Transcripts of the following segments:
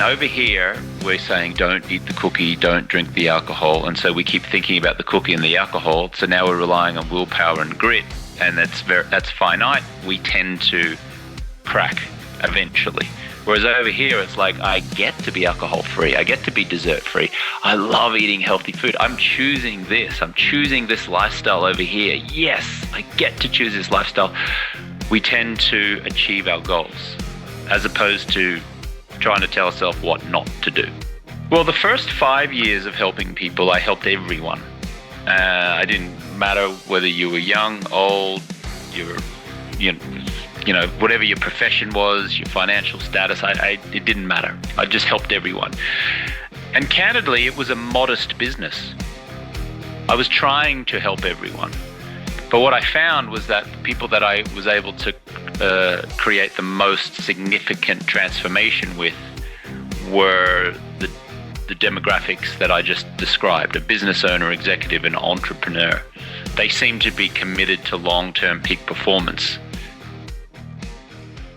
over here, we're saying don't eat the cookie, don't drink the alcohol. And so we keep thinking about the cookie and the alcohol. So now we're relying on willpower and grit, and that's finite. We tend to crack eventually. Whereas over here, it's like, I get to be alcohol-free. I get to be dessert-free. I love eating healthy food. I'm choosing this. I'm choosing this lifestyle over here. Yes, I get to choose this lifestyle. We tend to achieve our goals as opposed to trying to tell ourselves what not to do. Well, the first 5 years of helping people, I helped everyone. I didn't matter whether you were young, old, whatever your profession was, your financial status, it didn't matter. I just helped everyone. And candidly, it was a modest business. I was trying to help everyone. But what I found was that the people that I was able to create the most significant transformation with were the demographics that I just described: a business owner, executive, and entrepreneur. They seem to be committed to long-term peak performance.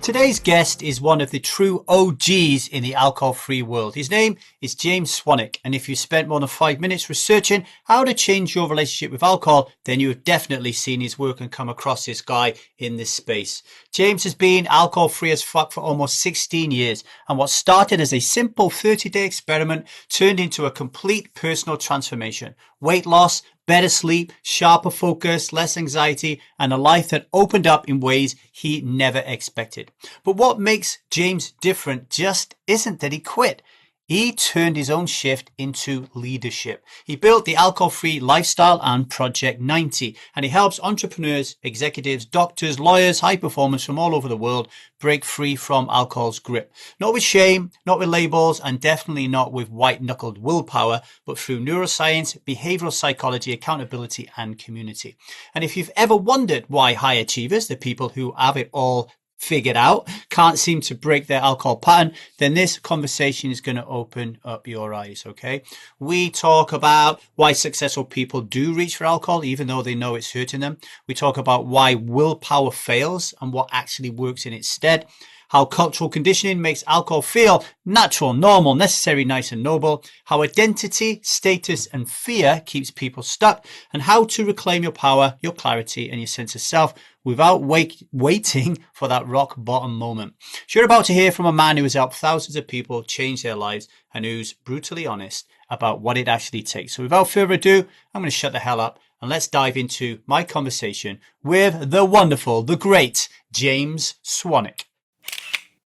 Today's guest is one of the true OGs in the alcohol-free world. His name is James Swanwick, and if you spent more than 5 minutes researching how to change your relationship with alcohol, then you've definitely seen his work and come across this guy in this space. James has been alcohol-free as fuck for almost 16 years, and what started as a simple 30-day experiment turned into a complete personal transformation. Weight loss, better sleep, sharper focus, less anxiety, and a life that opened up in ways he never expected. But what makes James different just isn't that he quit. He turned his own shift into leadership. He built the alcohol-free lifestyle and Project 90, and he helps entrepreneurs, executives, doctors, lawyers, high performers from all over the world break free from alcohol's grip. Not with shame, not with labels, and definitely not with white-knuckled willpower, but through neuroscience, behavioral psychology, accountability, and community. And if you've ever wondered why high achievers, the people who have it all figured out, can't seem to break their alcohol pattern, then this conversation is going to open up your eyes, okay? We talk about why successful people do reach for alcohol, even though they know it's hurting them. We talk about why willpower fails and what actually works in its stead. How cultural conditioning makes alcohol feel natural, normal, necessary, nice, and noble. How identity, status, and fear keeps people stuck. And how to reclaim your power, your clarity, and your sense of self without waiting for that rock bottom moment. So you're about to hear from a man who has helped thousands of people change their lives and who's brutally honest about what it actually takes. So without further ado, I'm going to shut the hell up and let's dive into my conversation with the wonderful, the great James Swanwick.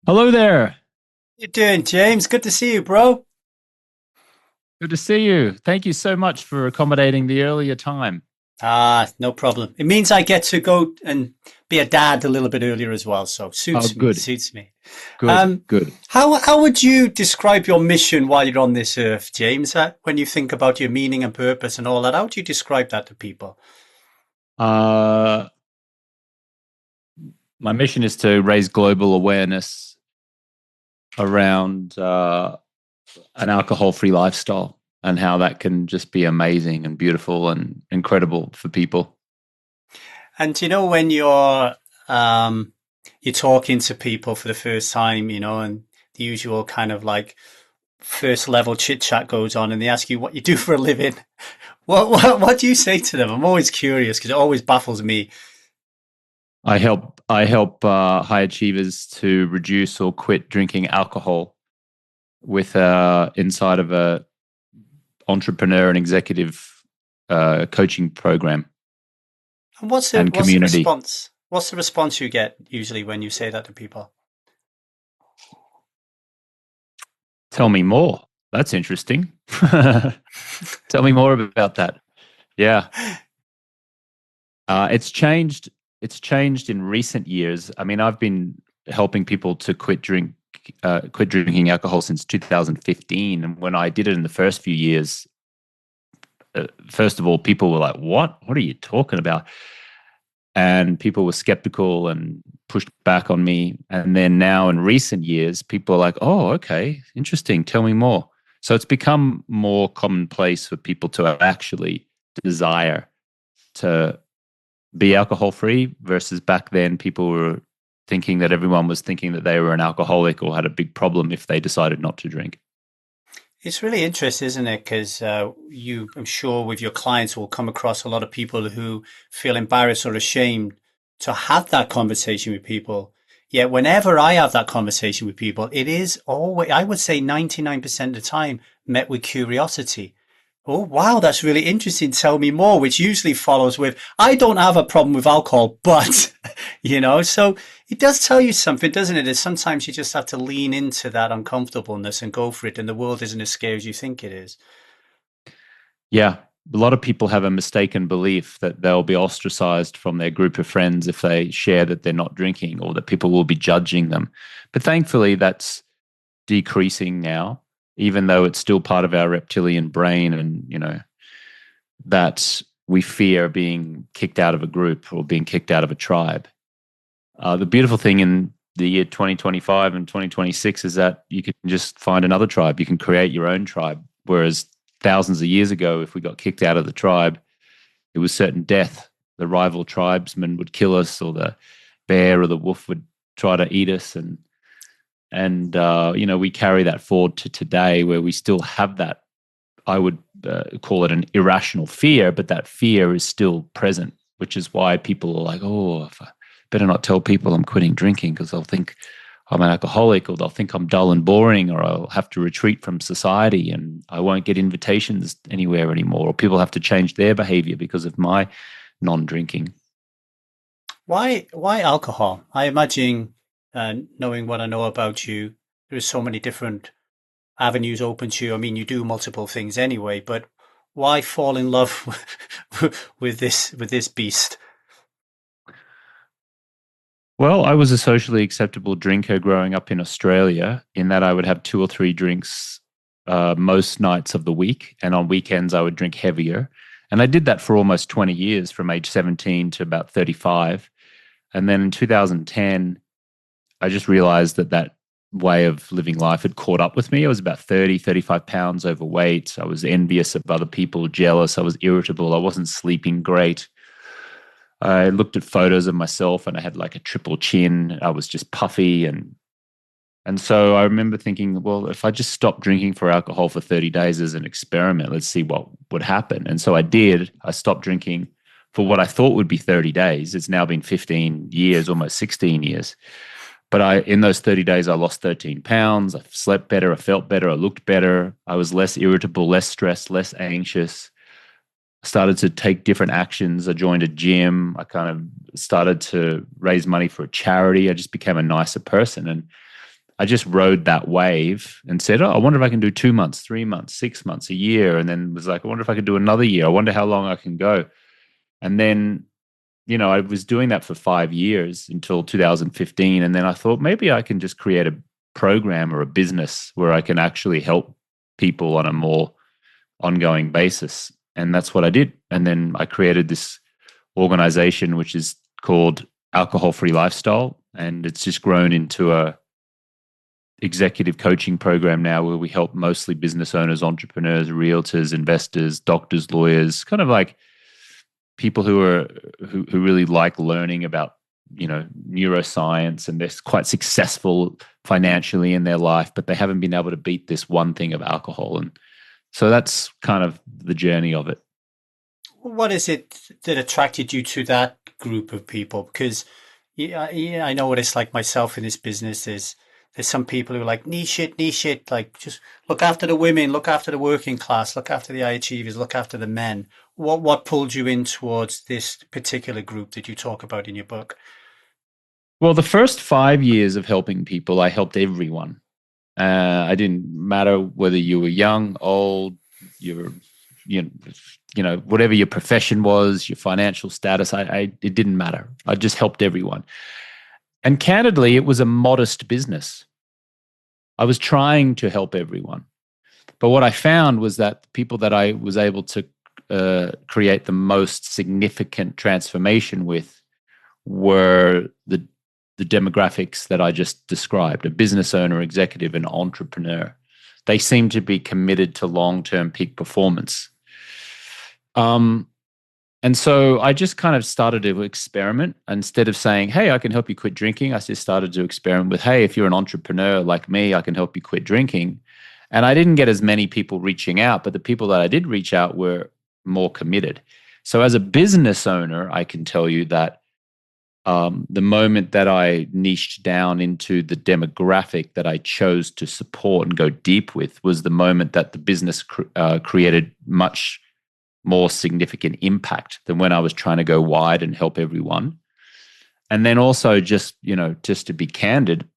Hello there. How you doing, James? Good to see you, bro. Good to see you. Thank you so much for accommodating the earlier time. No problem. It means I get to go and be a dad a little bit earlier as well. So suits me. Suits me. Good. How would you describe your mission while you're on this earth, James? When you think about your meaning and purpose and all that, how would you describe that to people? My mission is to raise global awareness around an alcohol-free lifestyle and how that can just be amazing and beautiful and incredible for people. And when you're talking to people for the first time, and the usual kind of like first level chit chat goes on, and they ask you what you do for a living, what do you say to them? I'm always curious because it always baffles me. I help high achievers to reduce or quit drinking alcohol with inside of a entrepreneur and executive coaching program. And what's the response? What's the response you get usually when you say that to people? Tell me more. That's interesting. Tell me more about that. Yeah. It's changed. It's changed in recent years. I mean, I've been helping people to quit drinking alcohol since 2015. And when I did it in the first few years, first of all, people were like, what are you talking about? And people were skeptical and pushed back on me. And then now in recent years, people are like, oh, okay, interesting. Tell me more. So it's become more commonplace for people to actually desire to be alcohol free versus back then people were thinking that everyone was thinking that they were an alcoholic or had a big problem if they decided not to drink. It's really interesting, isn't it? Because I'm sure, with your clients, will come across a lot of people who feel embarrassed or ashamed to have that conversation with people. Yet, whenever I have that conversation with people, it is always, I would say 99% of the time, met with curiosity. Oh, wow, that's really interesting. Tell me more, which usually follows with, I don't have a problem with alcohol, but, so it does tell you something, doesn't it? That sometimes you just have to lean into that uncomfortableness and go for it. And the world isn't as scary as you think it is. Yeah. A lot of people have a mistaken belief that they'll be ostracized from their group of friends if they share that they're not drinking, or that people will be judging them. But thankfully, that's decreasing now, even though it's still part of our reptilian brain, and, that we fear being kicked out of a group or being kicked out of a tribe. The beautiful thing in the year 2025 and 2026 is that you can just find another tribe. You can create your own tribe. Whereas thousands of years ago, if we got kicked out of the tribe, it was certain death. The rival tribesman would kill us, or the bear or the wolf would try to eat us. And we carry that forward to today, where we still have that. I would call it an irrational fear, but that fear is still present, which is why people are like, oh, if I better not tell people I'm quitting drinking, because they'll think I'm an alcoholic, or they'll think I'm dull and boring, or I'll have to retreat from society and I won't get invitations anywhere anymore, or people have to change their behavior because of my non-drinking. Why alcohol? I imagine, knowing what I know about you, there's so many different avenues open to you. I mean, you do multiple things anyway, but why fall in love with this beast? Well, I was a socially acceptable drinker growing up in Australia, in that I would have 2 or 3 drinks most nights of the week. And on weekends, I would drink heavier. And I did that for almost 20 years, from age 17 to about 35. And then in 2010, I just realized that way of living life had caught up with me. I was about 30, 35 pounds overweight. I was envious of other people, jealous. I was irritable. I wasn't sleeping great. I looked at photos of myself and I had like a triple chin. I was just puffy. And so I remember thinking, well, if I just stop drinking for alcohol for 30 days as an experiment, let's see what would happen. And so I did. I stopped drinking for what I thought would be 30 days. It's now been 15 years, almost 16 years. But in those 30 days, I lost 13 pounds. I slept better. I felt better. I looked better. I was less irritable, less stressed, less anxious. Started to take different actions. I joined a gym. I kind of started to raise money for a charity. I just became a nicer person. And I just rode that wave and said, oh, I wonder if I can do 2 months, 3 months, 6 months, a year. And then was like, I wonder if I could do another year. I wonder how long I can go. And then, I was doing that for 5 years until 2015. And then I thought maybe I can just create a program or a business where I can actually help people on a more ongoing basis. And that's what I did. And then I created this organization, which is called Alcohol-Free Lifestyle. And it's just grown into a executive coaching program now, where we help mostly business owners, entrepreneurs, realtors, investors, doctors, lawyers, kind of like people who really like learning about, neuroscience, and they're quite successful financially in their life, but they haven't been able to beat this one thing of alcohol. And so that's kind of the journey of it. What is it that attracted you to that group of people? Because I know what it's like myself in this business. There's some people who are like, niche it, like just look after the women, look after the working class, look after the high achievers, look after the men. What pulled you in towards this particular group that you talk about in your book? Well, the first 5 years of helping people, I helped everyone. I didn't matter whether you were young, old, whatever your profession was, your financial status. It didn't matter. I just helped everyone. And candidly, it was a modest business. I was trying to help everyone. But what I found was that the people that I was able to create the most significant transformation with were the demographics that I just described: a business owner, executive, and entrepreneur. They seem to be committed to long-term peak performance. And so I just kind of started to experiment. Instead of saying, hey, I can help you quit drinking, I just started to experiment with, hey, if you're an entrepreneur like me, I can help you quit drinking. And I didn't get as many people reaching out, but the people that I did reach out were more committed. So as a business owner, I can tell you that the moment that I niched down into the demographic that I chose to support and go deep with was the moment that the business created much more significant impact than when I was trying to go wide and help everyone. And then also just to be candid,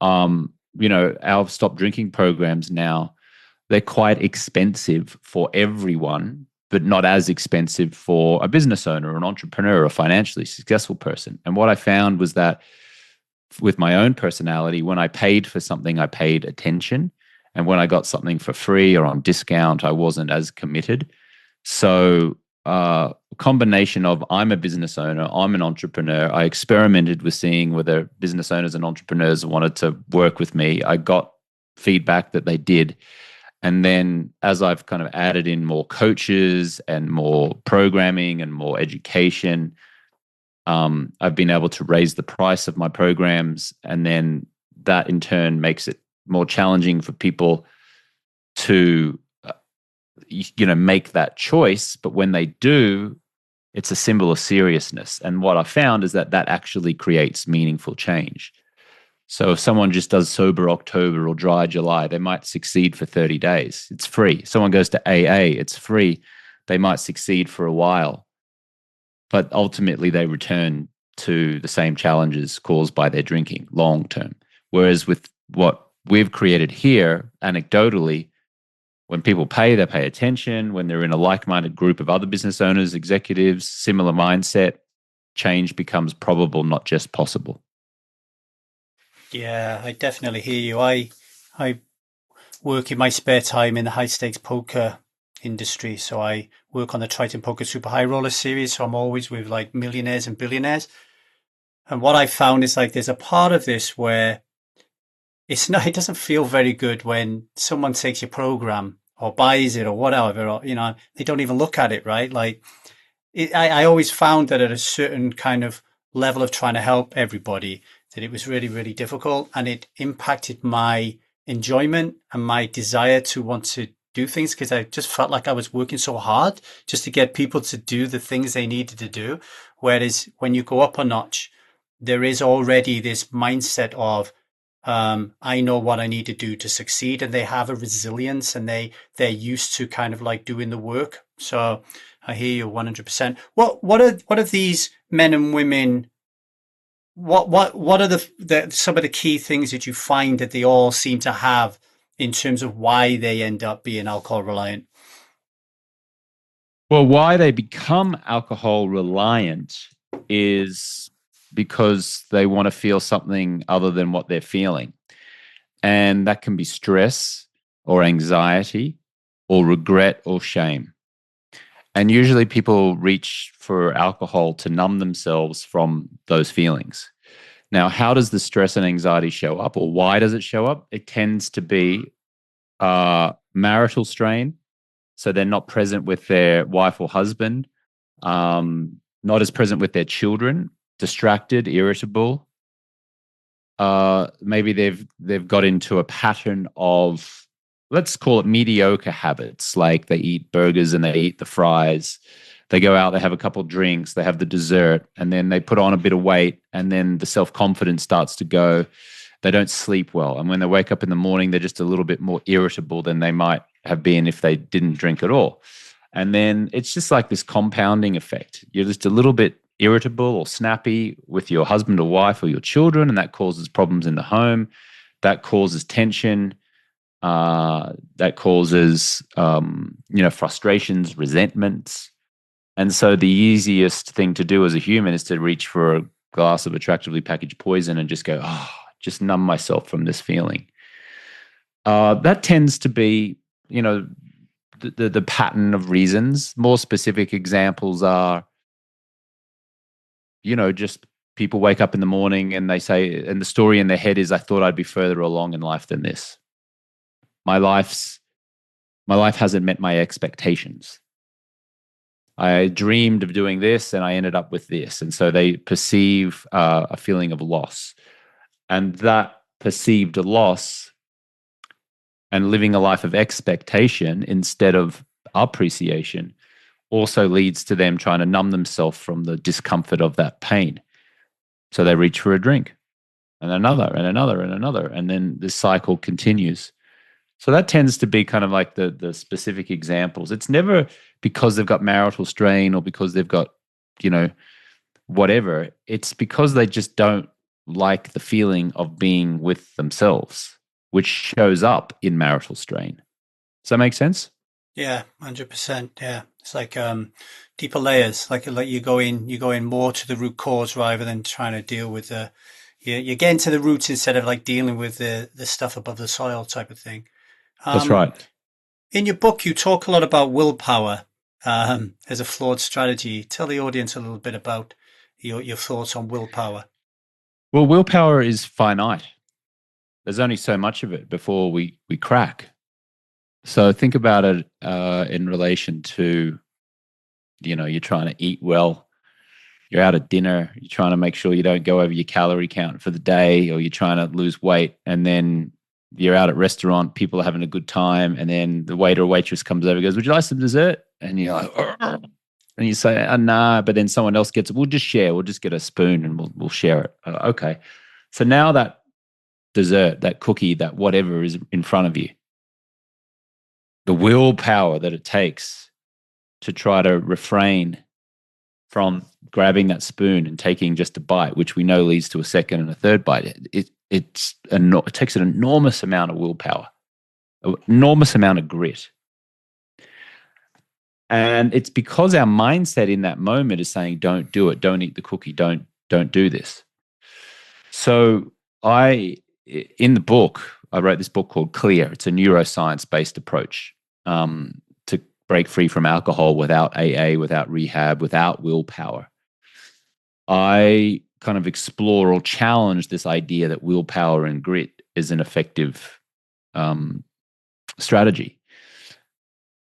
our stop drinking programs now, they're quite expensive for everyone, but not as expensive for a business owner, an entrepreneur, a financially successful person. And what I found was that with my own personality, when I paid for something, I paid attention. And when I got something for free or on discount, I wasn't as committed. So a combination of I'm a business owner, I'm an entrepreneur. I experimented with seeing whether business owners and entrepreneurs wanted to work with me. I got feedback that they did. And then as I've kind of added in more coaches and more programming and more education, I've been able to raise the price of my programs. And then that in turn makes it more challenging for people to make that choice. But when they do, it's a symbol of seriousness. And what I found is that actually creates meaningful change. So if someone just does sober October or dry July, they might succeed for 30 days. It's free. Someone goes to AA, it's free. They might succeed for a while, but ultimately they return to the same challenges caused by their drinking long term. Whereas with what we've created here, anecdotally, when people pay, they pay attention. When they're in a like-minded group of other business owners, executives, similar mindset, change becomes probable, not just possible. Yeah, I definitely hear you. I work in my spare time in the high-stakes poker industry. So I work on the Triton Poker Super High Roller series. So I'm always with like millionaires and billionaires. And what I found is like there's a part of this where it doesn't feel very good when someone takes your program or buys it or whatever, or, they don't even look at it, right? Like I always found that at a certain kind of level of trying to help everybody, that it was really, really difficult, and it impacted my enjoyment and my desire to want to do things, because I just felt like I was working so hard just to get people to do the things they needed to do. Whereas when you go up a notch, there is already this mindset of, I know what I need to do to succeed, and they have a resilience, and they're used to kind of like doing the work. So I hear you 100%. What are these men and women? What are the some of the key things that you find that they all seem to have in terms of why they end up being alcohol reliant? Well, why they become alcohol reliant is because they want to feel something other than what they're feeling. And that can be stress or anxiety or regret or shame. And usually people reach for alcohol to numb themselves from those feelings. Now, how does the stress and anxiety show up, or why does it show up? It tends to be marital strain. So they're not present with their wife or husband, not as present with their children, distracted, irritable. Maybe they've got into a pattern of, let's call it mediocre habits, like they eat burgers and they eat the fries. They go out, they have a couple of drinks, they have the dessert, and then they put on a bit of weight, and then the self-confidence starts to go. They don't sleep well. And when they wake up in the morning, they're just a little bit more irritable than they might have been if they didn't drink at all. And then it's just like this compounding effect. You're just a little bit irritable or snappy with your husband or wife or your children, and that causes problems in the home. That causes tension. That causes, frustrations, resentments. And so the easiest thing to do as a human is to reach for a glass of attractively packaged poison and just go, just numb myself from this feeling. That tends to be, the pattern of reasons. More specific examples are, just people wake up in the morning and they say, and the story in their head is, I thought I'd be further along in life than this. My life hasn't met my expectations. I dreamed of doing this and I ended up with this. And so they perceive a feeling of loss. And that perceived loss and living a life of expectation instead of appreciation also leads to them trying to numb themselves from the discomfort of that pain. So they reach for a drink and another and another and another. And then this cycle continues. So that tends to be kind of like the specific examples. It's never because they've got marital strain or because they've got, you know, whatever. It's because they just don't like the feeling of being with themselves, which shows up in marital strain. Does that make sense? Yeah, 100%. Yeah. It's like deeper layers, like you go in more to the root cause rather than trying to deal with you get into the roots instead of like dealing with the stuff above the soil type of thing. That's Um, right. in your book, you talk a lot about willpower as a flawed strategy. Tell the audience a little bit about your thoughts on willpower. Well, willpower is finite. There's only so much of it before we crack. So think about it in relation to, you know, you're trying to eat well, you're out at dinner, you're trying to make sure you don't go over your calorie count for the day, or you're trying to lose weight, and then you're out at restaurant, people are having a good time, and then the waiter or waitress comes over and goes, "Would you like some dessert?" And you're like, "Ugh." And you say, "Nah," but then someone else gets it. We'll just share. We'll just get a spoon and we'll share it. Okay. So now that dessert, that cookie, that whatever is in front of you, the willpower that it takes to try to refrain from grabbing that spoon and taking just a bite, which we know leads to a second and a third bite, it takes an enormous amount of willpower, an enormous amount of grit. And it's because our mindset in that moment is saying, don't do it, don't eat the cookie, don't do this. So in the book, I wrote this book called Clear. It's a neuroscience-based approach to break free from alcohol without AA, without rehab, without willpower. I kind of explore or challenge this idea that willpower and grit is an effective strategy.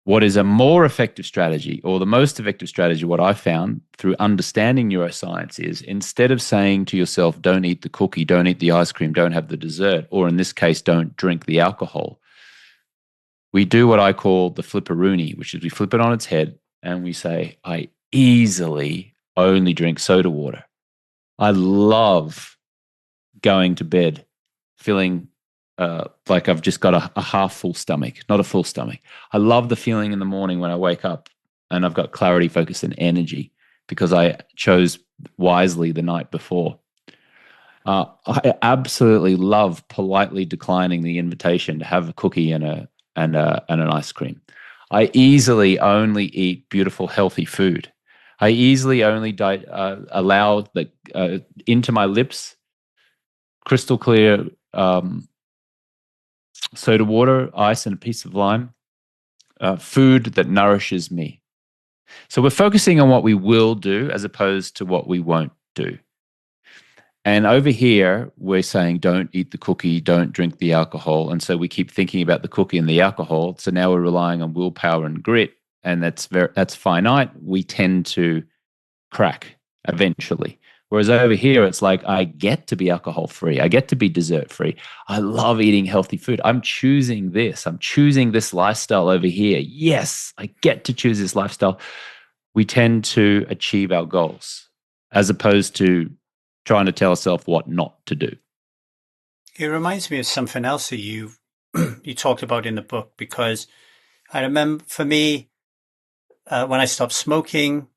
What is a more effective strategy, or the most effective strategy, what I found through understanding neuroscience, is instead of saying to yourself, don't eat the cookie, don't eat the ice cream, don't have the dessert, or in this case, don't drink the alcohol, we do what I call the Flipperooni, which is we flip it on its head and we say, I easily only drink soda water. I love going to bed feeling like I've just got a half full stomach, not a full stomach. I love the feeling in the morning when I wake up and I've got clarity, focus, and energy because I chose wisely the night before. I absolutely love politely declining the invitation to have a cookie and an ice cream. I easily only eat beautiful, healthy food. I easily only allow into my lips crystal clear soda water, ice, and a piece of lime, food that nourishes me. So we're focusing on what we will do as opposed to what we won't do. And over here, we're saying don't eat the cookie, don't drink the alcohol. And so we keep thinking about the cookie and the alcohol. So now we're relying on willpower and grit, and that's finite. We tend to crack eventually. Whereas over here, it's like, I get to be alcohol free. I get to be dessert free. I love eating healthy food. I'm choosing this. I'm choosing this lifestyle over here. Yes, I get to choose this lifestyle. We tend to achieve our goals as opposed to trying to tell ourselves what not to do. It reminds me of something else that you you talked about in the book, because I remember for me, when I stopped smoking,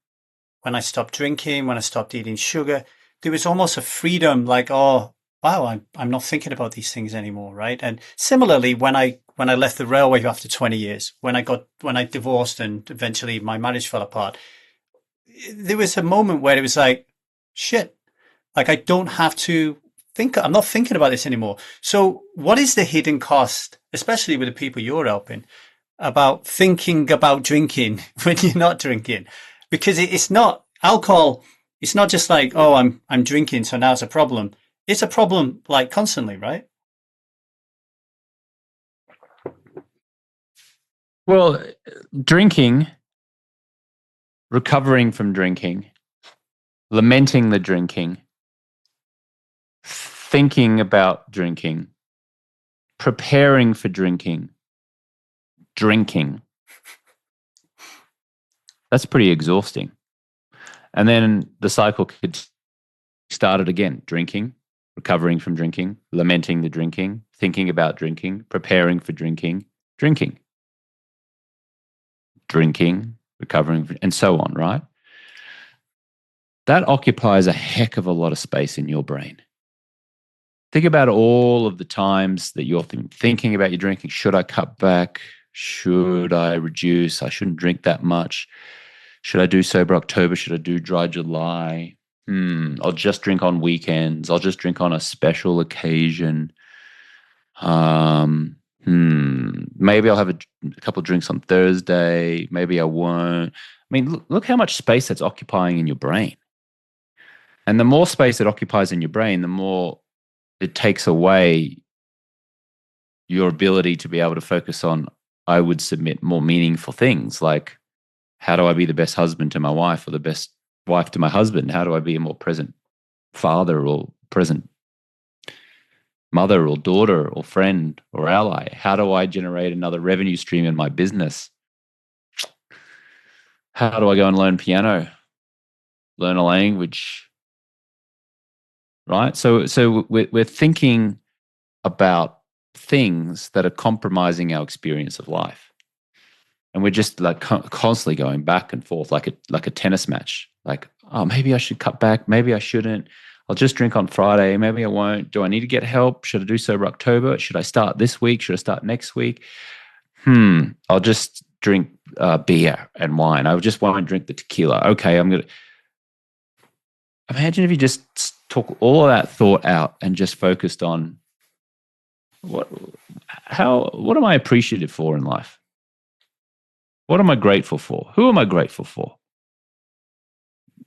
when I stopped drinking, when I stopped eating sugar, there was almost a freedom, like, oh, wow, I'm not thinking about these things anymore, right? And similarly, when I left the railway after 20 years, when I divorced and eventually my marriage fell apart, there was a moment where it was like, shit, like I don't have to think, I'm not thinking about this anymore. So what is the hidden cost, especially with the people you're helping, about thinking about drinking when you're not drinking? Because it's not alcohol. It's not just like, oh, I'm drinking, so now it's a problem. It's a problem like constantly, right? Well, drinking recovering from drinking, lamenting the drinking, thinking about drinking, preparing for drinking, drinking. That's pretty exhausting. And then the cycle could start it again. Drinking, recovering from drinking, lamenting the drinking, thinking about drinking, preparing for drinking, drinking, recovering, and so on, right? That occupies a heck of a lot of space in your brain. Think about all of the times that you're thinking about your drinking. Should I cut back? Should I reduce? I shouldn't drink that much. Should I do sober October? Should I do dry July? I'll just drink on weekends. I'll just drink on a special occasion. Maybe I'll have a couple of drinks on Thursday. Maybe I won't. I mean, look how much space that's occupying in your brain. And the more space it occupies in your brain, the more it takes away your ability to be able to focus on, I would submit, more meaningful things like, how do I be the best husband to my wife or the best wife to my husband? How do I be a more present father or present mother or daughter or friend or ally? How do I generate another revenue stream in my business? How do I go and learn piano, learn a language? Right? So we're thinking about things that are compromising our experience of life. And we're just like constantly going back and forth like a tennis match. Like, oh, maybe I should cut back. Maybe I shouldn't. I'll just drink on Friday. Maybe I won't. Do I need to get help? Should I do sober October? Should I start this week? Should I start next week? I'll just drink beer and wine. I just won't drink the tequila. Okay, I'm going to. Imagine if you just took all of that thought out and just focused on what am I appreciative for in life? What am I grateful for? Who am I grateful for?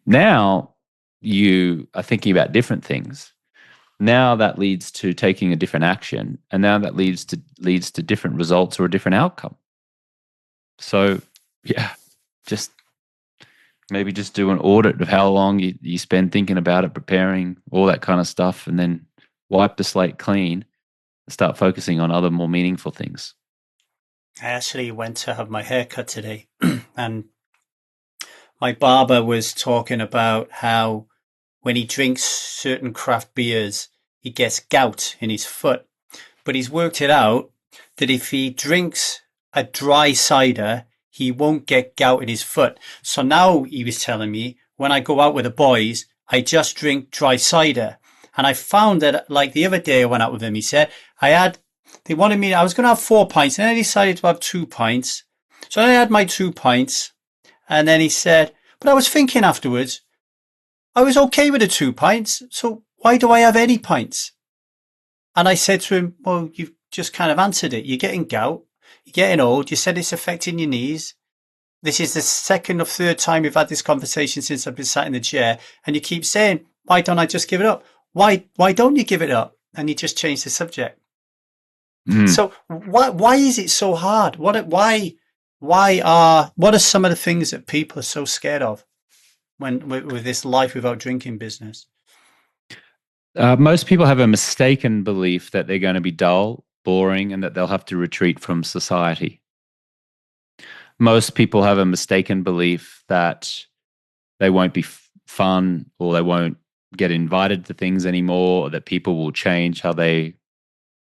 Now you are thinking about different things. Now that leads to taking a different action, and now that leads to different results or a different outcome. So, yeah, just maybe just do an audit of how long you spend thinking about it, preparing, all that kind of stuff, and then wipe the slate clean and start focusing on other more meaningful things. I actually went to have my hair cut today, and my barber was talking about how when he drinks certain craft beers, he gets gout in his foot. But he's worked it out that if he drinks a dry cider, he won't get gout in his foot. So now he was telling me, when I go out with the boys, I just drink dry cider. And I found that, like the other day I went out with him, he said, they wanted me, I was going to have 4 pints, and I decided to have 2 pints. So I had my 2 pints, and then he said, but I was thinking afterwards, I was okay with the 2 pints, so why do I have any pints? And I said to him, well, you've just kind of answered it. You're getting gout, you're getting old, you said it's affecting your knees. This is the second or third time we've had this conversation since I've been sat in the chair, and you keep saying, why don't I just give it up? Why don't you give it up? And you just change the subject. So why is it so hard? What are some of the things that people are so scared of when with this life without drinking business? Most people have a mistaken belief that they're going to be dull, boring, and that they'll have to retreat from society. Most people have a mistaken belief that they won't be fun, or they won't get invited to things anymore, or that people will change how they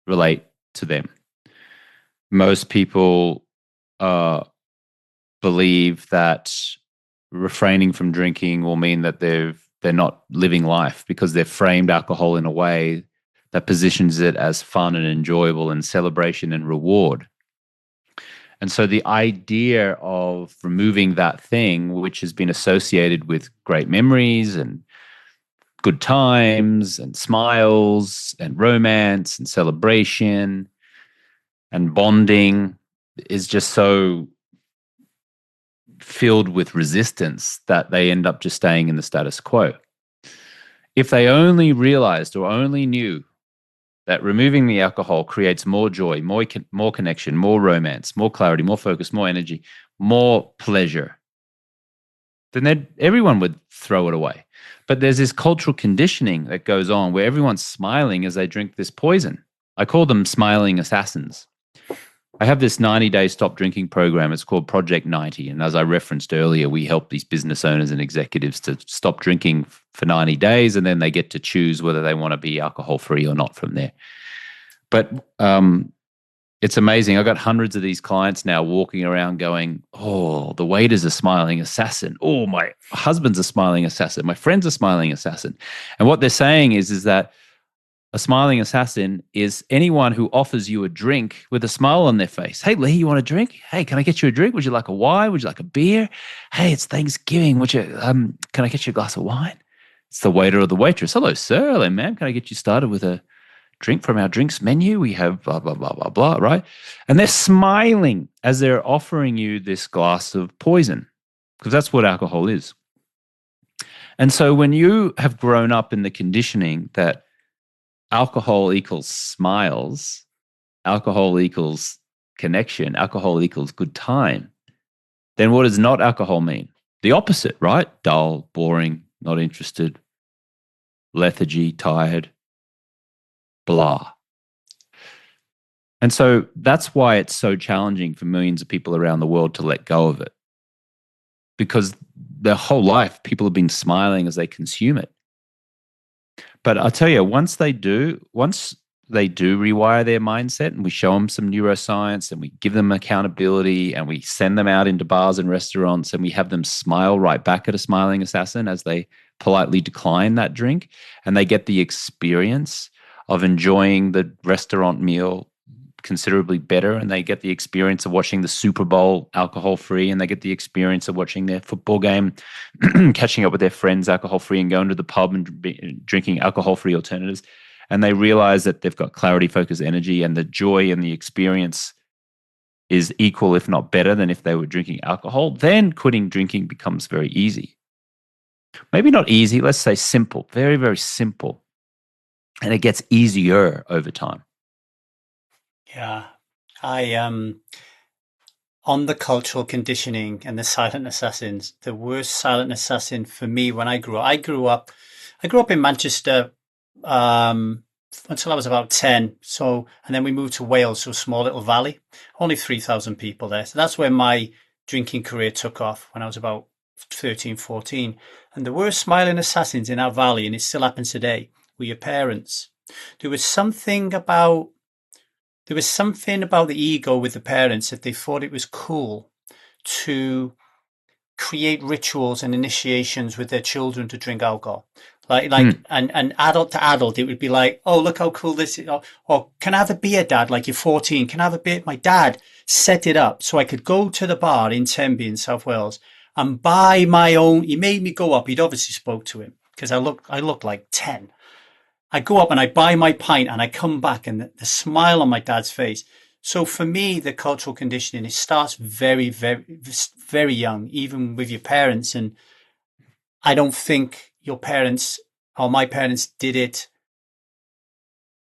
relate to them. Most people believe that refraining from drinking will mean that they're not living life, because they've framed alcohol in a way that positions it as fun and enjoyable and celebration and reward. And so the idea of removing that thing, which has been associated with great memories and good times and smiles and romance and celebration and bonding, is just so filled with resistance that they end up just staying in the status quo. If they only realized or only knew that removing the alcohol creates more joy, more connection, more romance, more clarity, more focus, more energy, more pleasure, then everyone would throw it away. But there's this cultural conditioning that goes on where everyone's smiling as they drink this poison. I call them smiling assassins. I have this 90-day stop drinking program. It's called Project 90. And as I referenced earlier, we help these business owners and executives to stop drinking for 90 days, and then they get to choose whether they want to be alcohol-free or not from there. But it's amazing. I've got hundreds of these clients now walking around going, oh, the waiter's a smiling assassin. Oh, my husband's a smiling assassin. My friend's a smiling assassin. And what they're saying is that a smiling assassin is anyone who offers you a drink with a smile on their face. Hey, Lee, you want a drink? Hey, can I get you a drink? Would you like a wine? Would you like a beer? Hey, it's Thanksgiving. Would you? Can I get you a glass of wine? It's the waiter or the waitress. Hello, sir. Hello, ma'am. Can I get you started with a drink from our drinks menu? We have blah, blah, blah, blah, blah, right? And they're smiling as they're offering you this glass of poison, because that's what alcohol is. And so when you have grown up in the conditioning that alcohol equals smiles, alcohol equals connection, alcohol equals good time, then what does not alcohol mean? The opposite, right? Dull, boring, not interested, lethargy, tired, blah. And so that's why it's so challenging for millions of people around the world to let go of it. Because their whole life, people have been smiling as they consume it. But I'll tell you, once they do rewire their mindset, and we show them some neuroscience, and we give them accountability, and we send them out into bars and restaurants, and we have them smile right back at a smiling assassin as they politely decline that drink, and they get the experience of enjoying the restaurant meal considerably better, and they get the experience of watching the Super Bowl alcohol-free, and they get the experience of watching their football game, catching up with their friends alcohol-free, and going to the pub and drinking alcohol-free alternatives. And they realize that they've got clarity, focus, energy, and the joy and the experience is equal, if not better, than if they were drinking alcohol. Then quitting drinking becomes very easy. Maybe not easy, let's say simple, very, very simple. And it gets easier over time. Yeah, I on the cultural conditioning and the silent assassins, the worst silent assassin for me when I grew up in Manchester until I was about 10. So, and then we moved to Wales, so a small little valley, only 3,000 people there. So that's where my drinking career took off when I was about 13, 14. And the worst smiling assassins in our valley, and it still happens today, were your parents. There was something about the ego with the parents that they thought it was cool to create rituals and initiations with their children to drink alcohol. And adult to adult, it would be like, oh, look how cool this is. Or can I have a beer, Dad? Like, you're 14. Can I have a beer? My dad set it up so I could go to the bar in Tenby in South Wales and buy my own. He made me go up. He'd obviously spoke to him because I looked like 10. I go up and I buy my pint and I come back and the smile on my dad's face. So for me, the cultural conditioning, it starts very, very, very young, even with your parents. And I don't think your parents or my parents did it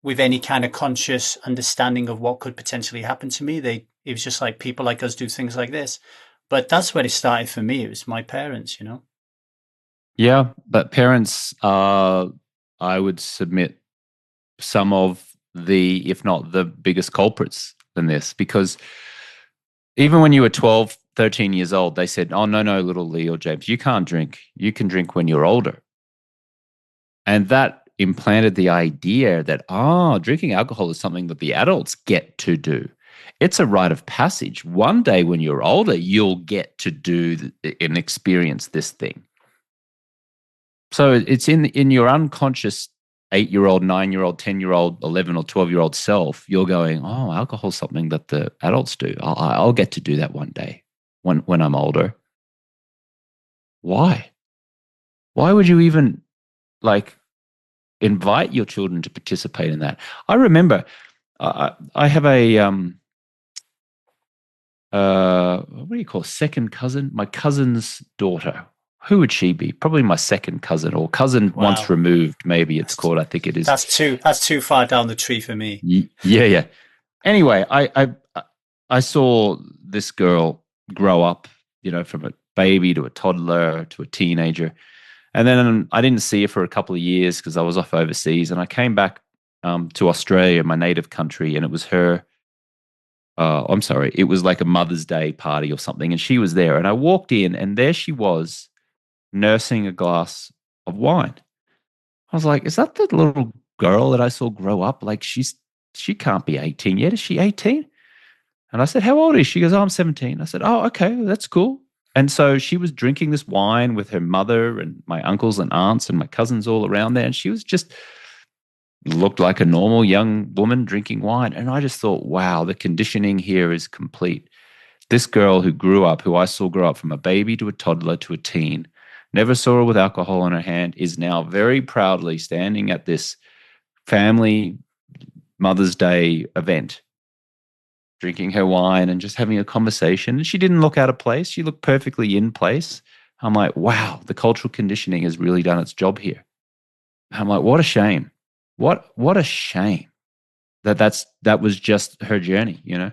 with any kind of conscious understanding of what could potentially happen to me. It was just like people like us do things like this. But that's where it started for me. It was my parents, you know? Yeah, but parents are, I would submit, some of the, if not the biggest culprits in this, because even when you were 12, 13 years old, they said, oh, no, little Lee or James, you can't drink. You can drink when you're older. And that implanted the idea that, drinking alcohol is something that the adults get to do. It's a rite of passage. One day when you're older, you'll get to do and experience this thing. So it's in your unconscious 8-year-old, 9-year-old, 10-year-old, 11 or 12-year-old self, you're going, oh, alcohol's something that the adults do. I'll get to do that one day when I'm older. Why? Why would you even invite your children to participate in that? I remember I have a what do you call second cousin? My cousin's daughter. Who would she be? Probably my second cousin or cousin once removed. Maybe it's called. I think it is. That's too far down the tree for me. Yeah. Anyway, I saw this girl grow up, from a baby to a toddler to a teenager. And then I didn't see her for a couple of years because I was off overseas. And I came back to Australia, my native country, and it was her. I'm sorry, it was like a Mother's Day party or something. And she was there. And I walked in, and there she was nursing a glass of wine. I was like, is that the little girl that I saw grow up? Like, she can't be 18 yet. Is she 18? And I said, how old is she? She goes, oh, I'm 17. I said, oh, okay, that's cool. And so she was drinking this wine with her mother and my uncles and aunts and my cousins all around there. And she was just looked like a normal young woman drinking wine. And I just thought, wow, the conditioning here is complete. This girl who I saw grow up from a baby to a toddler to a teen, never saw her with alcohol in her hand, is now very proudly standing at this family Mother's Day event, drinking her wine and just having a conversation. And she didn't look out of place. She looked perfectly in place. I'm like, wow, the cultural conditioning has really done its job here. I'm like, what a shame. What a shame that was just her journey, you know?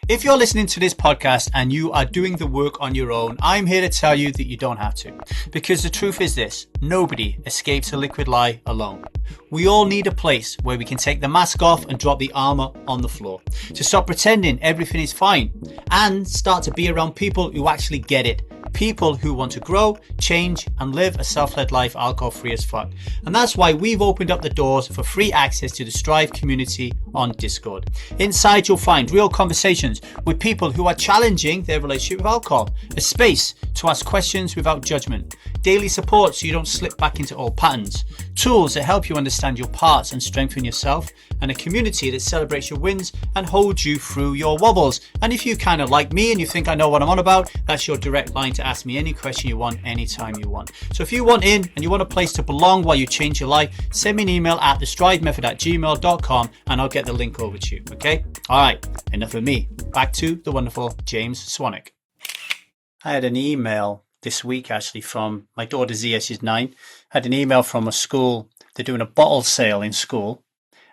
If you're listening to this podcast and you are doing the work on your own, I'm here to tell you that you don't have to. Because the truth is this, nobody escapes a liquid lie alone. We all need a place where we can take the mask off and drop the armor on the floor. To stop pretending everything is fine and start to be around people who actually get it. People who want to grow, change, and live a self-led life alcohol-free as fuck. And that's why we've opened up the doors for free access to the Strive community on Discord. Inside you'll find real conversations with people who are challenging their relationship with alcohol, a space to ask questions without judgment, daily support so you don't slip back into old patterns, tools that help you understand your parts and strengthen yourself, and a community that celebrates your wins and holds you through your wobbles. And if you kind of like me and you think I know what I'm on about, that's your direct line to ask me any question you want, anytime you want. So if you want in and you want a place to belong while you change your life, send me an email at thestridemethod@gmail.com and I'll get the link over to you, okay? All right, enough of me. Back to the wonderful James Swanwick. I had an email this week actually from my daughter Zia, she's 9. I had an email from a school. They're doing a bottle sale in school.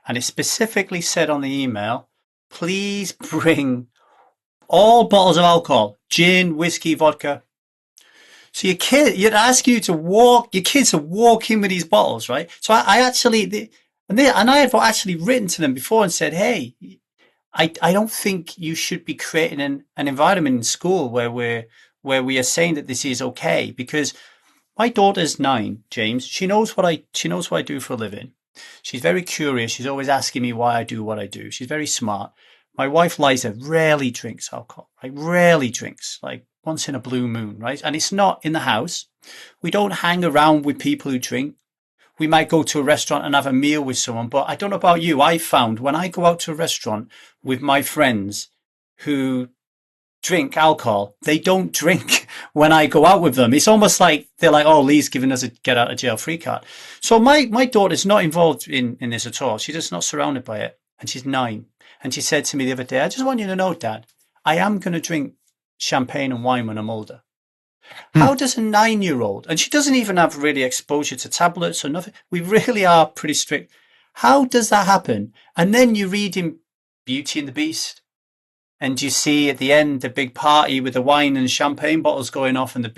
And it specifically said on the email, please bring all bottles of alcohol, gin, whiskey, vodka. So you'd ask you to your kids to walk in with these bottles, right? So I actually, and I have actually written to them before and said, hey, I don't think you should be creating an environment in school where we are saying that this is okay, because my daughter's 9, James. She knows what I do for a living. She's very curious. She's always asking me why I do what I do. She's very smart. My wife, Liza, rarely drinks alcohol, like rarely drinks, like once in a blue moon, right? And it's not in the house. We don't hang around with people who drink. We might go to a restaurant and have a meal with someone, but I don't know about you. I found when I go out to a restaurant with my friends who drink alcohol, they don't drink when I go out with them. It's almost like they're like, oh, Lee's giving us a get out of jail free card. So my daughter's not involved in this at all. She's just not surrounded by it. And she's 9. And she said to me the other day, I just want you to know, Dad, I am going to drink champagne and wine when I'm older. How does a 9-year-old, and she doesn't even have really exposure to tablets or nothing. We really are pretty strict. How does that happen? And then you read in Beauty and the Beast, and you see at the end the big party with the wine and champagne bottles going off and the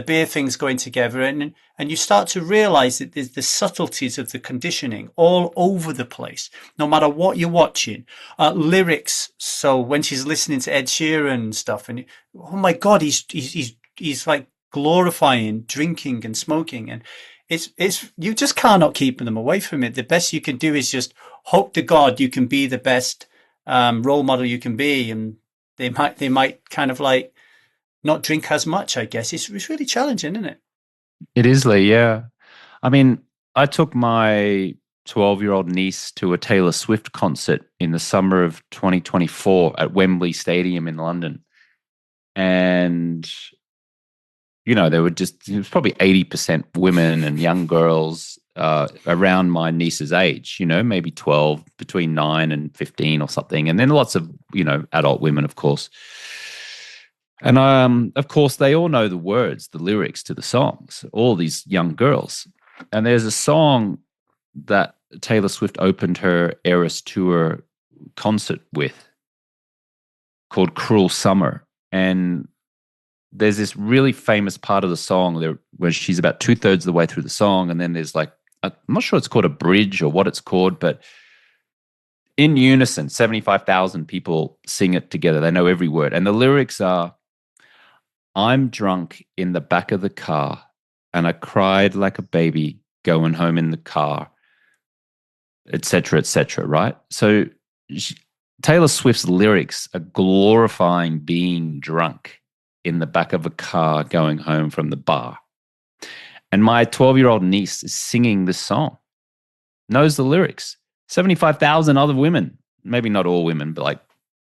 beer things going together, and you start to realize that there's the subtleties of the conditioning all over the place, no matter what you're watching. Lyrics. So when she's listening to Ed Sheeran and stuff, and oh my God, he's like glorifying drinking and smoking, and it's you just cannot keep them away from it. The best you can do is just hope to God you can be the best role model you can be, and they might kind of like not drink as much. I guess it's really challenging, isn't it? It is, Lee. Yeah, I mean, I took my 12-year-old niece to a Taylor Swift concert in the summer of 2024 at Wembley Stadium in London, and you know, it was probably 80% women and young girls around my niece's age, you know, maybe 12, between 9 and 15 or something. And then lots of, you know, adult women, of course. And of course, they all know the words, the lyrics to the songs, all these young girls. And there's a song that Taylor Swift opened her Eras Tour concert with called Cruel Summer. And there's this really famous part of the song there where she's about 2/3 of the way through the song, and then there's like, I'm not sure it's called a bridge or what it's called, but in unison, 75,000 people sing it together. They know every word. And the lyrics are, I'm drunk in the back of the car and I cried like a baby going home in the car, etc., etc., right? So Taylor Swift's lyrics are glorifying being drunk in the back of a car going home from the bar. And my 12-year-old niece is singing this song, knows the lyrics. 75,000 other women, maybe not all women, but like,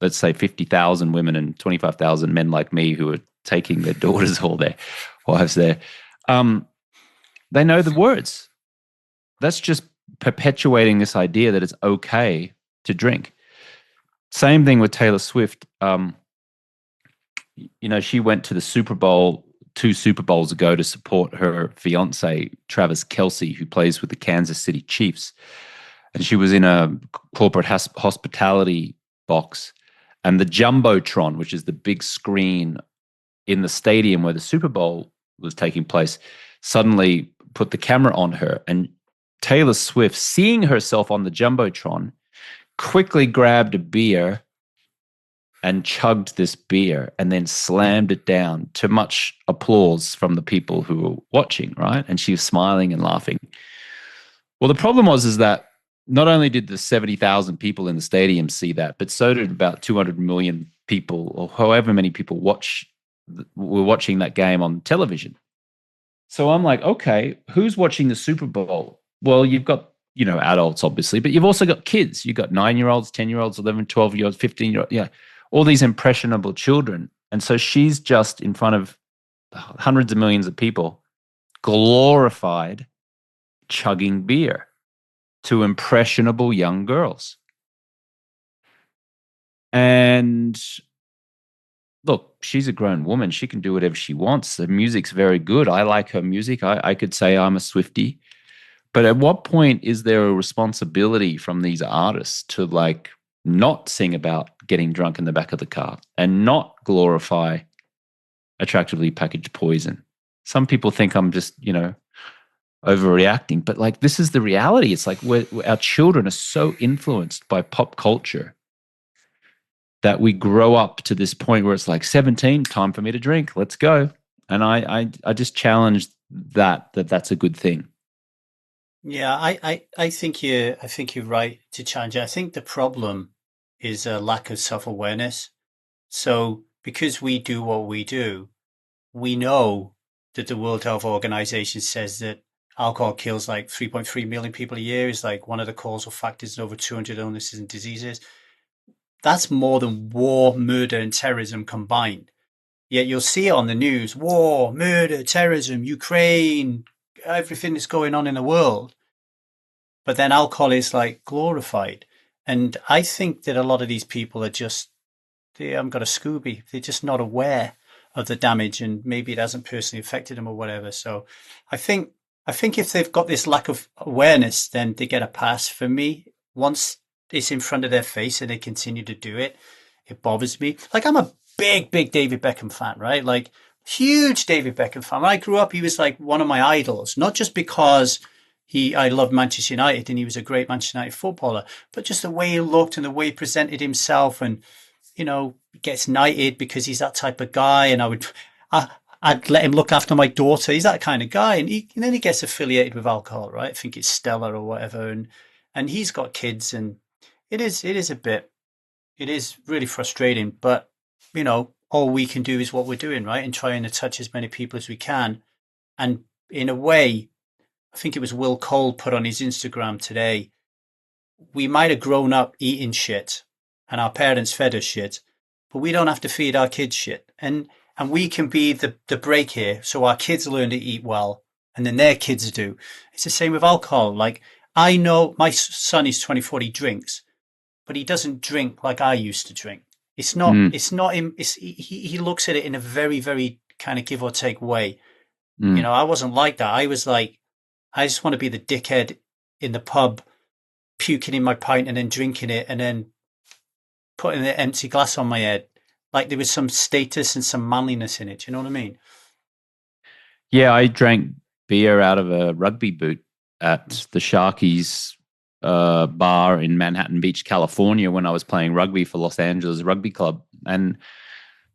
let's say 50,000 women and 25,000 men like me who are taking their daughters or their wives there. They know the words. That's just perpetuating this idea that it's okay to drink. Same thing with Taylor Swift. She went to the Super Bowl 2 Super Bowls ago to support her fiance, Travis Kelce, who plays with the Kansas City Chiefs. And she was in a corporate hospitality box. And the Jumbotron, which is the big screen in the stadium where the Super Bowl was taking place, suddenly put the camera on her. And Taylor Swift, seeing herself on the Jumbotron, quickly grabbed a beer and chugged this beer and then slammed it down to much applause from the people who were watching, right? And she was smiling and laughing. Well, the problem is that not only did the 70,000 people in the stadium see that, but so did about 200 million people, or however many people were watching that game on television. So I'm like, okay, who's watching the Super Bowl? Well, you've got, adults, obviously, but you've also got kids. You've got 9-year-olds, 10-year-olds, 11, 12-year-olds, 15-year-olds, all these impressionable children. And so she's just in front of hundreds of millions of people, glorified chugging beer to impressionable young girls. And look, she's a grown woman. She can do whatever she wants. The music's very good. I like her music. I could say I'm a Swiftie. But at what point is there a responsibility from these artists to not sing about getting drunk in the back of the car and not glorify attractively packaged poison? Some people think I'm just, overreacting, but this is the reality. It's like our children are so influenced by pop culture that we grow up to this point where it's like 17, time for me to drink. Let's go. And I just challenge that's a good thing. Yeah, I think you're right to challenge it. I think the problem is a lack of self-awareness. So because we do what we do, we know that the World Health Organization says that alcohol kills 3.3 million people a year, is one of the causal factors in over 200 illnesses and diseases. That's more than war, murder, and terrorism combined. Yet you'll see it on the news: war, murder, terrorism, Ukraine, everything that's going on in the world. But then alcohol is glorified. And I think that a lot of these people are they haven't got a Scooby. They're just not aware of the damage, and maybe it hasn't personally affected them or whatever. So I think if they've got this lack of awareness, then they get a pass. For me, once it's in front of their face and they continue to do it, it bothers me. I'm a big David Beckham fan, right? Huge David Beckham fan. When I grew up, he was one of my idols, not just because I loved Manchester United and he was a great Manchester United footballer, but just the way he looked and the way he presented himself, and, gets knighted because he's that type of guy. And I'd let him look after my daughter. He's that kind of guy. And then he gets affiliated with alcohol, right? I think it's Stella or whatever. And he's got kids, and it is really frustrating, but all we can do is what we're doing, right? And trying to touch as many people as we can. And in a way, I think it was Will Cole put on his Instagram today, we might have grown up eating shit and our parents fed us shit, but we don't have to feed our kids shit. And we can be the break here, so our kids learn to eat well, and then their kids do. It's the same with alcohol. I know my son is 24, he drinks, but he doesn't drink like I used to drink. It's not him. He looks at it in a very, very kind of give or take way. I wasn't like that. I was I just want to be the dickhead in the pub, puking in my pint and then drinking it and then putting an empty glass on my head. like there was some status and some manliness in it. Do you know what I mean? Yeah, I drank beer out of a rugby boot at the Sharkies bar in Manhattan Beach, California, when I was playing rugby for Los Angeles Rugby Club. And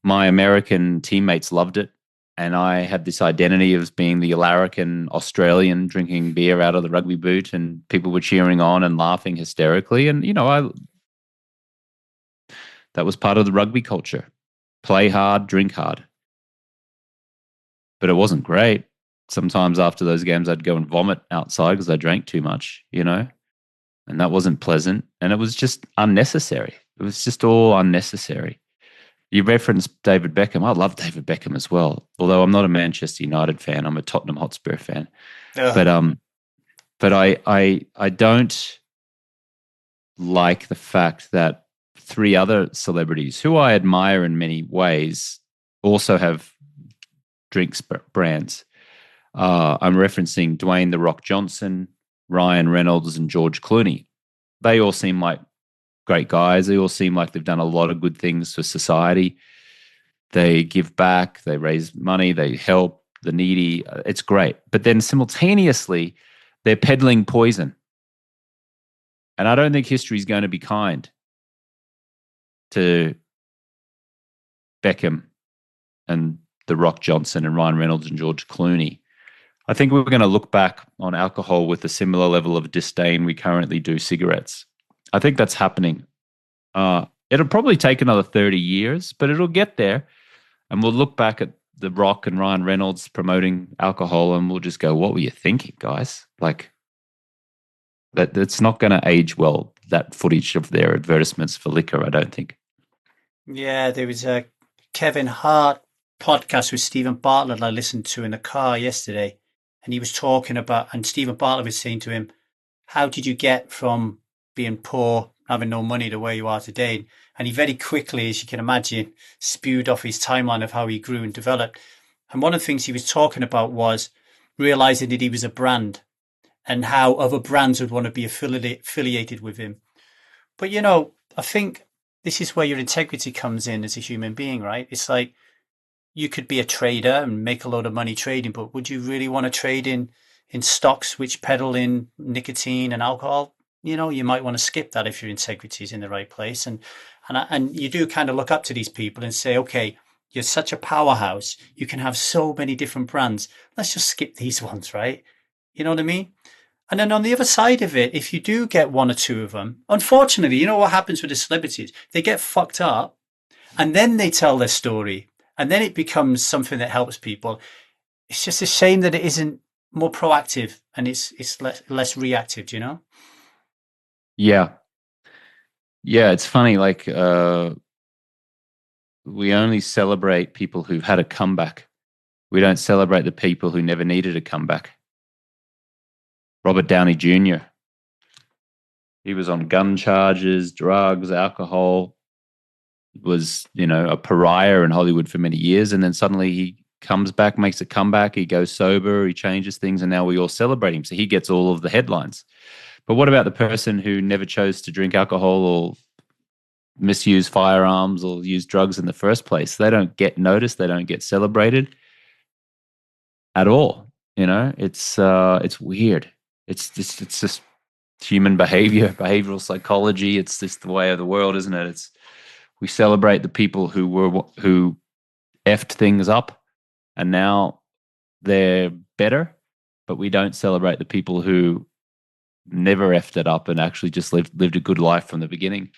my American teammates loved it. And I had this identity of being the Larrikin Australian drinking beer out of the rugby boot, and people were cheering on and laughing hysterically. And, that was part of the rugby culture. Play hard, drink hard. But it wasn't great. Sometimes after those games, I'd go and vomit outside because I drank too much, and that wasn't pleasant. And it was just unnecessary. It was just all unnecessary. You referenced David Beckham. I love David Beckham as well, although I'm not a Manchester United fan. I'm a Tottenham Hotspur fan. Ugh. But I don't like the fact that three other celebrities who I admire in many ways also have drinks brands. I'm referencing Dwayne "The Rock" Johnson, Ryan Reynolds, and George Clooney. They all seem like great guys. They all seem like they've done a lot of good things for society. They give back, they raise money, they help the needy. It's great. But then simultaneously, they're peddling poison. And I don't think history is going to be kind to Beckham and The Rock Johnson and Ryan Reynolds and George Clooney. I think we're going to look back on alcohol with a similar level of disdain we currently do cigarettes. I think that's happening. It'll probably take another 30 years, but it'll get there. And we'll look back at The Rock and Ryan Reynolds promoting alcohol and we'll just go, what were you thinking, guys? Like, that's not going to age well, that footage of their advertisements for liquor, I don't think. Yeah, there was a Kevin Hart podcast with Stephen Bartlett I listened to in the car yesterday. And he was talking about, and Stephen Bartlett was saying to him, how did you get from being poor, having no money to where you are today? And he very quickly, as you can imagine, spewed off his timeline of how he grew and developed. And one of the things he was talking about was realizing that he was a brand and how other brands would want to be affiliated with him. But, I think this is where your integrity comes in as a human being, right? It's like you could be a trader and make a lot of money trading, but would you really want to trade in stocks which peddle in nicotine and alcohol? You might want to skip that if your integrity is in the right place. And you do kind of look up to these people and say, okay, you're such a powerhouse. You can have so many different brands. Let's just skip these ones, right? You know what I mean? And then on the other side of it, if you do get one or two of them, unfortunately, you know what happens with the celebrities? They get fucked up and then they tell their story and then it becomes something that helps people. It's just a shame that it isn't more proactive and it's less reactive, Yeah. Yeah, it's funny. Like, we only celebrate people who've had a comeback. We don't celebrate the people who never needed a comeback. Robert Downey Jr. He was on gun charges, drugs, alcohol, was, a pariah in Hollywood for many years. And then suddenly he comes back, makes a comeback. He goes sober, he changes things, and now we all celebrate him. So he gets all of the headlines. But what about the person who never chose to drink alcohol or misuse firearms or use drugs in the first place? They don't get noticed. They don't get celebrated at all. It's weird. It's just human behavior, behavioral psychology. It's just the way of the world, isn't it? We celebrate the people who effed things up and now they're better, but we don't celebrate the people who never effed it up and actually just lived a good life from the beginning.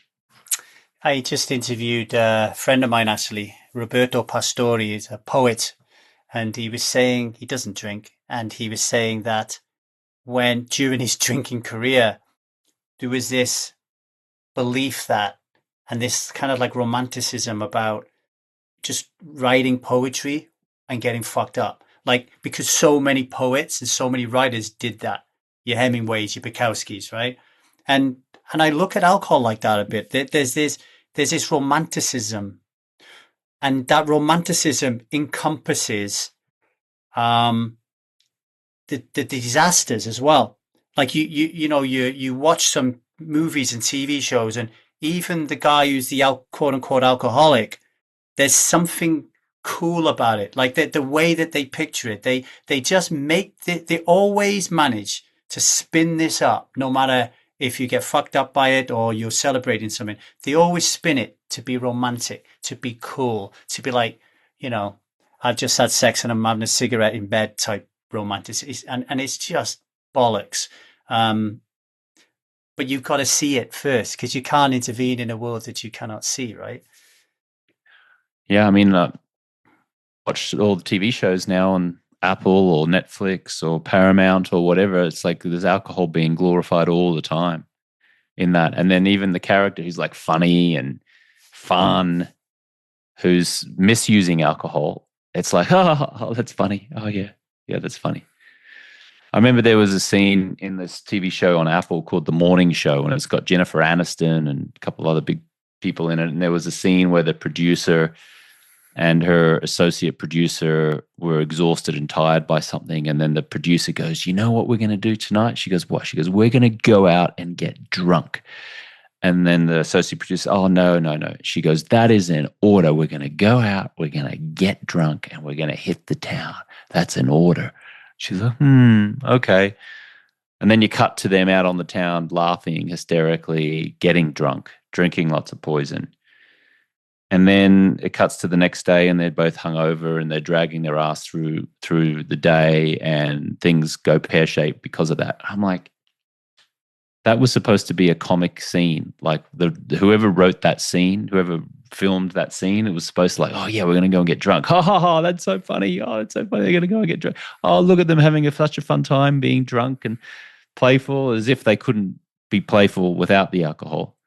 I just interviewed a friend of mine, actually, Roberto Pastori. He's a poet, and he was saying he doesn't drink, and he was saying that during his drinking career, there was this belief that, and this kind of like romanticism about just writing poetry and getting fucked up. Like, because so many poets and so many writers did that. Your Hemingways, your Bukowskis, right? And I look at alcohol like that a bit. There's this romanticism, and that romanticism encompasses the disasters as well. Like you watch some movies and TV shows, and even the guy who's the quote unquote alcoholic There's something cool about it. Like the way that they picture it, they just they always manage to spin this up, no matter if you get fucked up by it or you're celebrating something. They always spin it to be romantic, to be cool, to be like, you know, I've just had sex and I'm having a cigarette in bed type romantic. And it's just bollocks. But you've got to see it first because you can't intervene in a world that you cannot see, right? Yeah, I mean, watch all the TV shows now on Apple or Netflix or Paramount or whatever. It's like there's alcohol being glorified all the time in that. And then even the character who's like funny and fun, who's misusing alcohol, it's like, oh, that's funny. Oh, yeah. Yeah, that's funny. I remember there was a scene in this TV show on Apple called The Morning Show, and it's got Jennifer Aniston and a couple other big people in it. And there was a scene where the producer and her associate producer were exhausted and tired by something. And then the producer goes, "You know what we're going to do tonight?" She goes, "What?" She goes, "We're going to go out and get drunk." And then the associate producer, "Oh, no, no, no." She goes, "That is an order. We're going to go out, we're going to get drunk, and we're going to hit the town. That's an order." She's like, okay. And then you cut to them out on the town laughing hysterically, getting drunk, drinking lots of poison. And then it cuts to the next day and they're both hungover and they're dragging their ass through the day and things go pear-shaped because of that. I'm like, that was supposed to be a comic scene. Like whoever wrote that scene, whoever filmed that scene, it was supposed to like, oh yeah, we're going to go and get drunk. Ha ha ha, that's so funny. Oh, it's so funny. They're going to go and get drunk. Oh, look at them having such a fun time being drunk and playful, as if they couldn't be playful without the alcohol.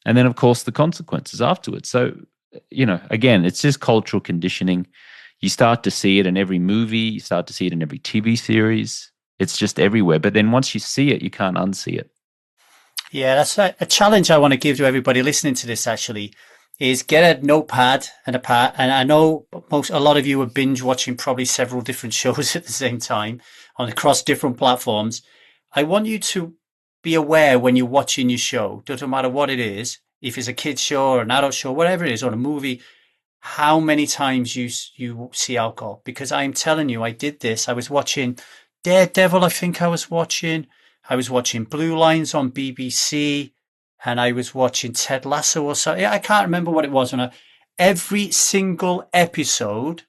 And then of course the consequences afterwards. So, again, it's just cultural conditioning. You start to see it in every movie. You start to see it in every TV series. It's just everywhere. But then once you see it, you can't unsee it. Yeah, that's a challenge I want to give to everybody listening to this actually is get a notepad and a pad. And I know a lot of you are binge watching probably several different shows at the same time across different platforms. I want you to be aware when you're watching your show, doesn't matter what it is, if it's a kid's show or an adult show, whatever it is, or a movie, how many times you see alcohol. Because I'm telling you, I did this. I was watching Daredevil, I think I was watching. I was watching Blue Lines on BBC, and I was watching Ted Lasso or something. I can't remember what it was. Every single episode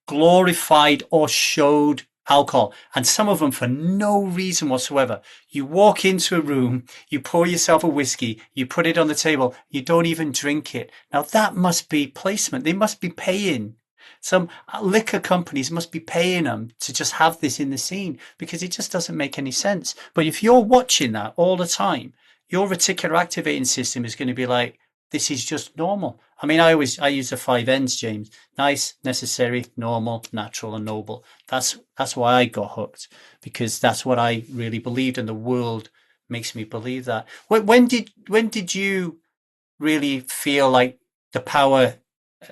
glorified or showed alcohol, and some of them for no reason whatsoever. You walk into a room, you pour yourself a whiskey, you put it on the table, you don't even drink it. Now that must be placement. They must be paying. Some liquor companies must be paying them to just have this in the scene because it just doesn't make any sense. But if you're watching that all the time, your reticular activating system is going to be like, this is just normal. I mean, I use the 5 N's, James. Nice, necessary, normal, natural, and noble. That's why I got hooked, because that's what I really believed, and the world makes me believe that. When did you really feel like the power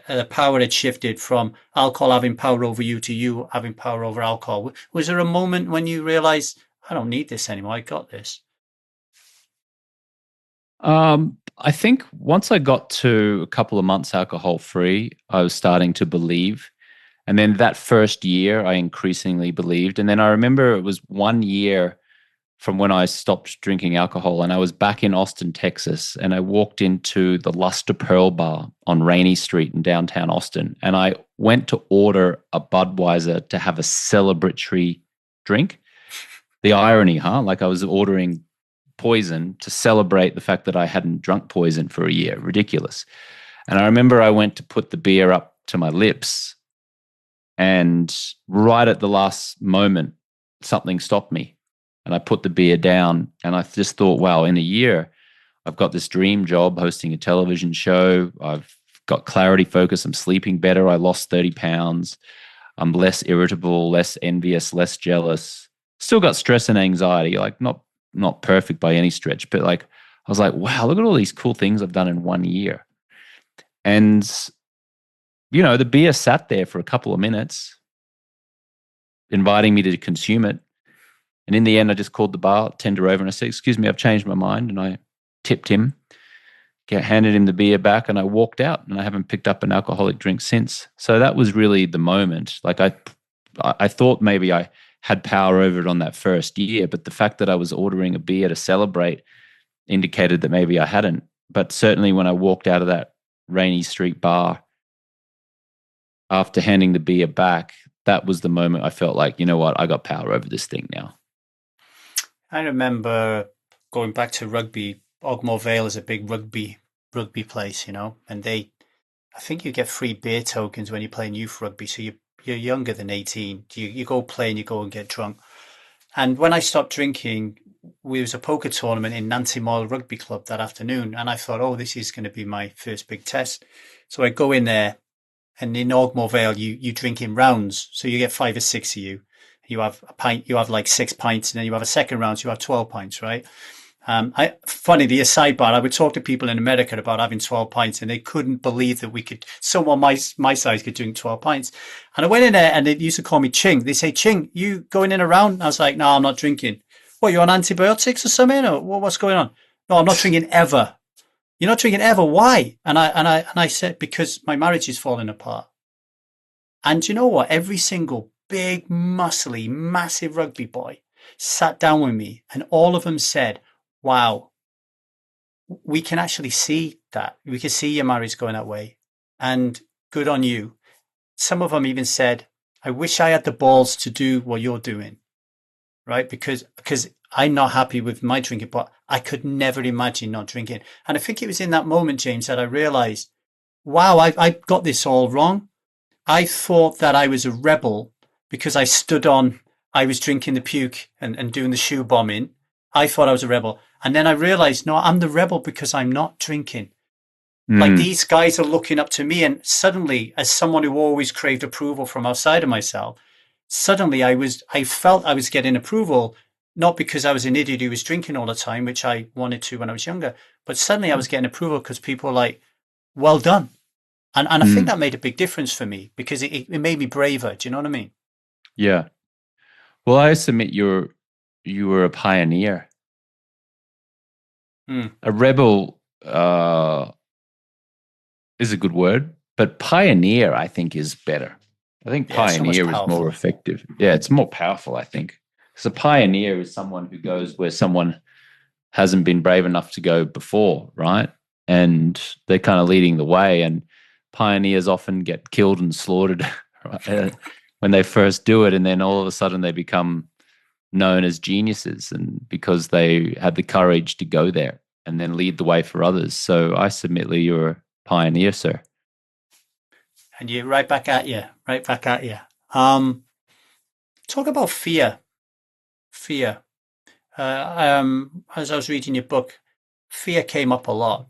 had shifted from alcohol having power over you to you having power over alcohol? Was there a moment when you realized, I don't need this anymore, I got this? I think once I got to a couple of months alcohol free, I was starting to believe. And then that first year, I increasingly believed. And then I remember it was 1 year from when I stopped drinking alcohol, and I was back in Austin, Texas, and I walked into the Luster Pearl Bar on Rainey Street in downtown Austin, and I went to order a Budweiser to have a celebratory drink. The irony, huh? Like I was ordering poison to celebrate the fact that I hadn't drunk poison for a year. Ridiculous. And I remember I went to put the beer up to my lips, and right at the last moment, something stopped me. And I put the beer down, and I just thought, wow, in a year, I've got this dream job hosting a television show. I've got clarity, focus. I'm sleeping better. I lost 30 pounds. I'm less irritable, less envious, less jealous. Still got stress and anxiety, like not perfect by any stretch, but like I was like, wow, look at all these cool things I've done in 1 year. And, the beer sat there for a couple of minutes, inviting me to consume it. And in the end, I just called the bartender over and I said, "Excuse me, I've changed my mind." And I tipped him. handed him the beer back, and I walked out, and I haven't picked up an alcoholic drink since. So that was really the moment. Like I thought maybe I had power over it on that first year, but the fact that I was ordering a beer to celebrate indicated that maybe I hadn't. But certainly when I walked out of that Rainy Street bar after handing the beer back, that was the moment I felt like, you know what, I got power over this thing now. I remember going back to rugby. Ogmore Vale is a big rugby place, and I think you get free beer tokens when you're playing youth rugby. So you're younger than 18. You go play and you go and get drunk. And when I stopped drinking, there was a poker tournament in Nancy Moyle Rugby Club that afternoon, and I thought, oh, this is going to be my first big test. So I go in there, and in Ogmore Vale, you drink in rounds. So you get 5 or 6 of you. You have a pint, you have like 6 pints, and then you have a second round, so you have 12 pints, right? Funny, the sidebar, I would talk to people in America about having 12 pints, and they couldn't believe that someone my size could drink 12 pints. And I went in there, and they used to call me Ching. They say, Ching, you going in a round? And I was like, no, I'm not drinking. What, you on antibiotics or something? Or what's going on? No, I'm not drinking ever. You're not drinking ever. Why? And I said, because my marriage is falling apart. And you know what? Every single big, muscly, massive rugby boy sat down with me, and all of them said, wow, we can actually see that. We can see your marriage going that way. And good on you. Some of them even said, I wish I had the balls to do what you're doing, right? Because I'm not happy with my drinking, but I could never imagine not drinking. And I think it was in that moment, James, that I realized, wow, I got this all wrong. I thought that I was a rebel because I was drinking the puke and doing the shoe bombing. I thought I was a rebel. And then I realized, no, I'm the rebel because I'm not drinking. Like these guys are looking up to me. And suddenly, as someone who always craved approval from outside of myself, suddenly I felt I was getting approval, not because I was an idiot who was drinking all the time, which I wanted to when I was younger, but suddenly I was getting approval because people were like, well done. And I think that made a big difference for me because it made me braver. Do you know what I mean? Yeah. Well, I submit you were a pioneer. A rebel is a good word, but pioneer, I think, is better. I think pioneer is more effective. Yeah, it's more powerful, I think. Because a pioneer is someone who goes where someone hasn't been brave enough to go before, right? And they're kind of leading the way. And pioneers often get killed and slaughtered when they first do it. And then all of a sudden they become known as geniuses, and because they had the courage to go there and then lead the way for others. So I submit you're a pioneer, sir. And you're right back at you. Talk about fear. As I was reading your book, fear came up a lot,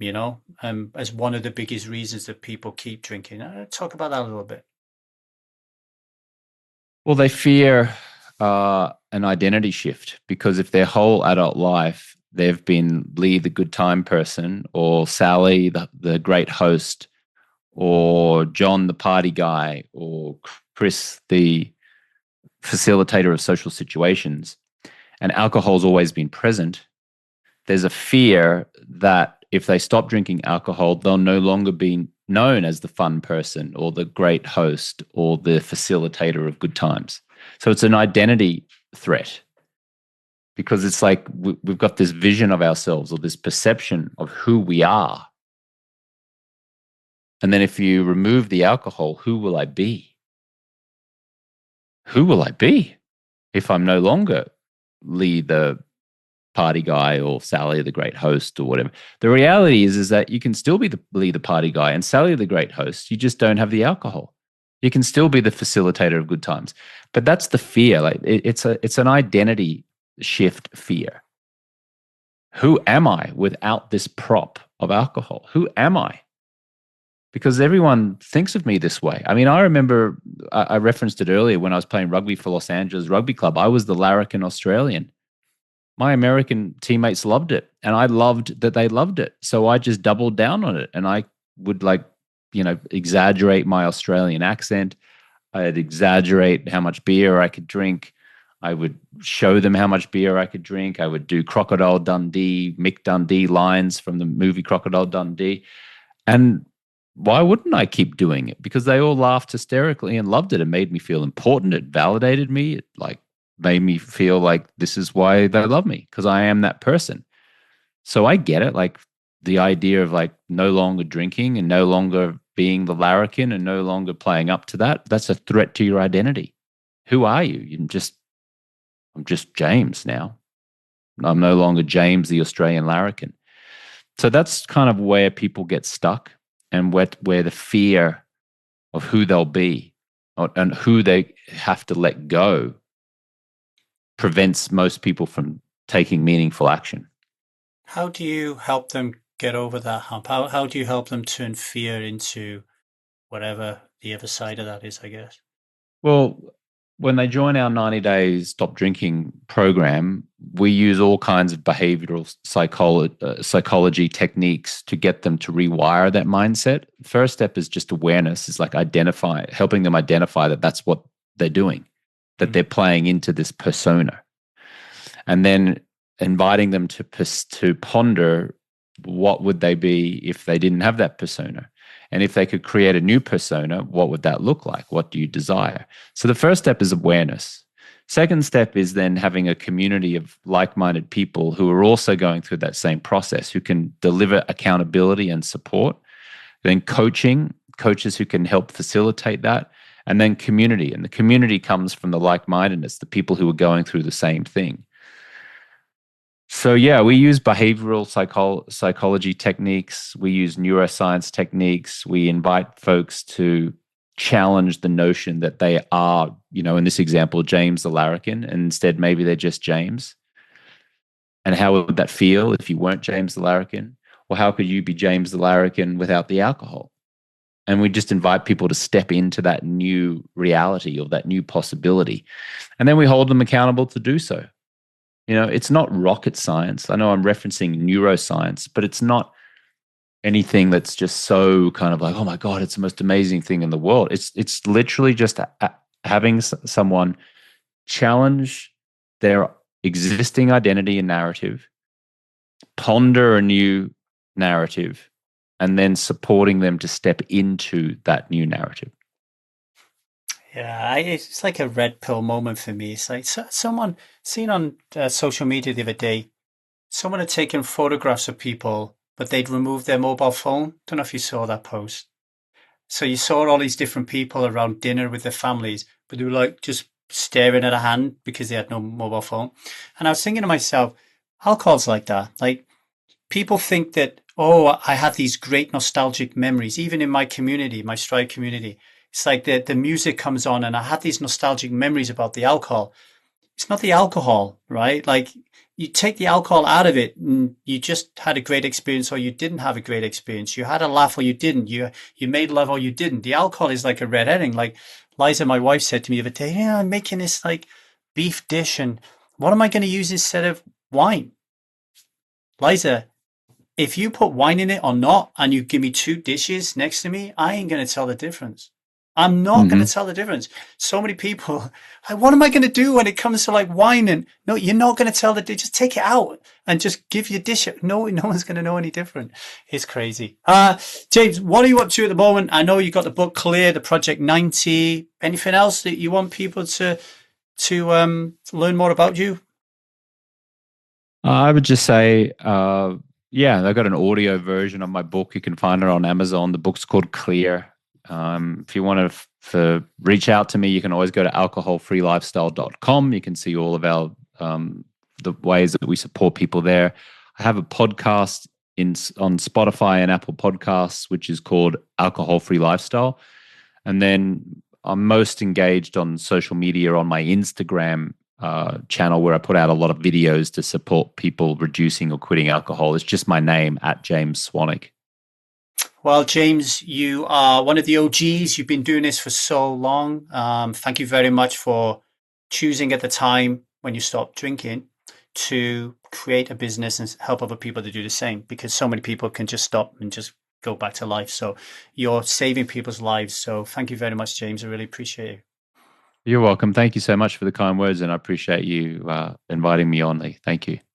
as one of the biggest reasons that people keep drinking. Talk about that a little bit. Well, they fear an identity shift, because if their whole adult life they've been Lee the good time person, or Sally the great host, or John the party guy, or Chris the facilitator of social situations, and alcohol's always been present, there's a fear that if they stop drinking alcohol, they'll no longer be known as the fun person or the great host or the facilitator of good times. So it's an identity threat, because it's like we've got this vision of ourselves, or this perception of who we are. And then if you remove the alcohol, who will I be? Who will I be if I'm no longer Lee the party guy, or Sally the great host, or whatever? The reality is that you can still be Lee the party guy and Sally the great host. You just don't have the alcohol. You can still be the facilitator of good times. But that's the fear. Like it's an identity shift fear. Who am I without this prop of alcohol? Who am I? Because everyone thinks of me this way. I mean, I remember I referenced it earlier when I was playing rugby for Los Angeles Rugby Club. I was the larrikin Australian. My American teammates loved it, and I loved that they loved it. So I just doubled down on it, and I would exaggerate my Australian accent. I'd exaggerate how much beer I could drink. I would show them how much beer I could drink. I would do Crocodile Dundee, Mick Dundee lines from the movie Crocodile Dundee. And why wouldn't I keep doing it? Because they all laughed hysterically and loved it. It made me feel important. It validated me. It like made me feel like this is why they love me, because I am that person. So I get it. Like the idea of like no longer drinking and no longer being the larrikin and no longer playing up to that, that's a threat to your identity. Who are you? I'm just James now. I'm no longer James, the Australian larrikin. So that's kind of where people get stuck, and where the fear of who they'll be and who they have to let go prevents most people from taking meaningful action. How do you help them get over that hump? How do you help them turn fear into whatever the other side of that is, I guess? Well, when they join our 90 days stop drinking program, we use all kinds of behavioral psychology techniques to get them to rewire that mindset. First step is just awareness, is like helping them identify that that's what they're doing, that they're playing into this persona. And then inviting them to ponder what would they be if they didn't have that persona. And if they could create a new persona, what would that look like? What do you desire? So the first step is awareness. Second step is then having a community of like-minded people who are also going through that same process, who can deliver accountability and support. Then coaches who can help facilitate that. And then community. And the community comes from the like-mindedness, the people who are going through the same thing. So yeah, we use behavioral psychology techniques. We use neuroscience techniques. We invite folks to challenge the notion that they are, in this example, James the larrikin, and instead maybe they're just James. And how would that feel if you weren't James the larrikin? Or how could you be James the larrikin without the alcohol? And we just invite people to step into that new reality or that new possibility. And then we hold them accountable to do so. It's not rocket science. I know I'm referencing neuroscience, but it's not anything that's just so kind of like, oh my God, it's the most amazing thing in the world. It's literally just having someone challenge their existing identity and narrative, ponder a new narrative, and then supporting them to step into that new narrative. Yeah, it's like a red pill moment for me. It's like someone seen on social media the other day, someone had taken photographs of people, but they'd removed their mobile phone. Don't know if you saw that post. So you saw all these different people around dinner with their families, but they were like just staring at a hand because they had no mobile phone. And I was thinking to myself, alcohol's like that. Like people think that, oh, I have these great nostalgic memories, even in my community, my Stride community. It's like the music comes on and I had these nostalgic memories about the alcohol. It's not the alcohol, right? Like you take the alcohol out of it and you just had a great experience or you didn't have a great experience. You had a laugh or you didn't. You made love or you didn't. The alcohol is like a red herring. Like Liza, my wife, said to me the other day, yeah, I'm making this like beef dish and what am I going to use instead of wine? Liza, if you put wine in it or not and you give me two dishes next to me, I ain't going to tell the difference. I'm not going to tell the difference. So many people, like, what am I going to do when it comes to like wine? And no, you're not going to tell the dish. Just take it out and just give your dish. No one's going to know any different. It's crazy. James, what are you up to at the moment? I know you got the book Clear, the Project 90. Anything else that you want people to learn more about you? I would just say, they've got an audio version of my book. You can find it on Amazon. The book's called Clear. If you want to reach out to me, you can always go to alcoholfreelifestyle.com. You can see all of our the ways that we support people there. I have a podcast on Spotify and Apple Podcasts, which is called Alcohol Free Lifestyle. And then I'm most engaged on social media on my Instagram channel, where I put out a lot of videos to support people reducing or quitting alcohol. It's just my name, @James Swanwick. Well, James, you are one of the OGs. You've been doing this for so long. Thank you very much for choosing at the time when you stopped drinking to create a business and help other people to do the same, because so many people can just stop and just go back to life. So you're saving people's lives. So thank you very much, James. I really appreciate it. You're welcome. Thank you so much for the kind words, and I appreciate you inviting me on, Lee. Thank you.